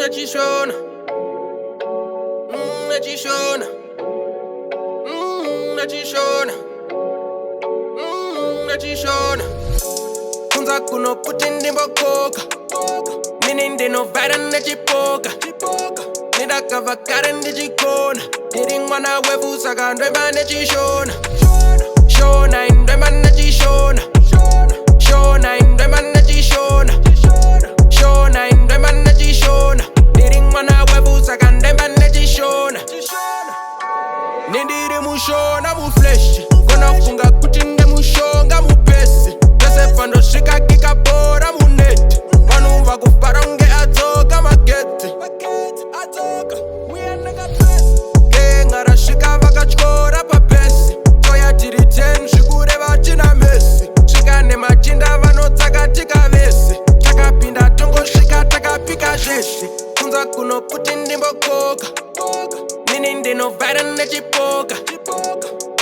Nachishona, Nachishona, Nachishona, Nachishona. Kunza kuno putindi bokoka, minindi no vara nachipoka. Nidaka vakara ndichikona, niringwana wevu saka ndwemba nachishona. Shona indwemba nachishona, shona indwemba nachishona, shona indwemba nachishona. Niringwana wevu saka ndwemba nachishona. Nindiri mushona mu flesh, kona funga kuti nde mushonga mu pesi. Pese pando shika kika bora mu net, vanu vakufara unge adzoka magete. Ngara shika vakachora papesi, toya tiri 10 zvikure vachina mesi. Svika nemachinda vanotsaka tikavesi, takapinda tongosvika takapika zveshe. Kunza kuno kuti ndimbokoka, mini ndinovhara nechipoka.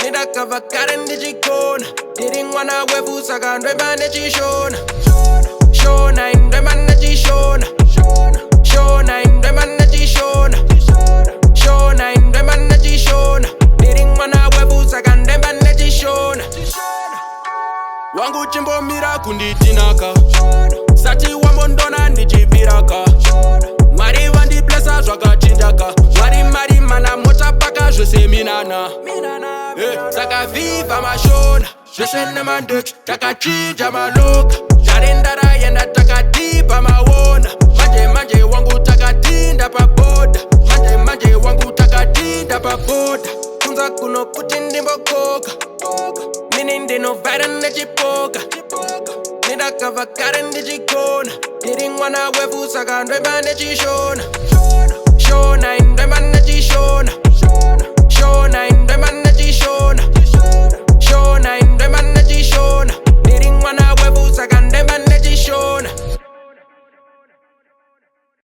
Ndakavakara ndichikona, ndiri mwana wevu saka ndwemba nechishona. Shona indwemba nechishona, shona indwemba nechishona, shona indwemba nechishona. Ndiri mwana wevu saka ndwemba nechishona. Wangu chimbomira kunditinaka, sati wambondona ndichibviraka. Mwari vandiblesa zvakachinjaka, mwari mana mochapaka zvose minana. Saka viva mashona, zvese nemandeki takachinja maloka. Zvarendara yenda takadipa mawona. Manje wangu takatinda paboda, manje wangu takatinda paboda. Kunza kuno kuti ndimbokoka, mini ndinovhara nechipoka. Ndakavakara ndichikona, ndiri mwana wevu saka ndwemba nechishona. Shona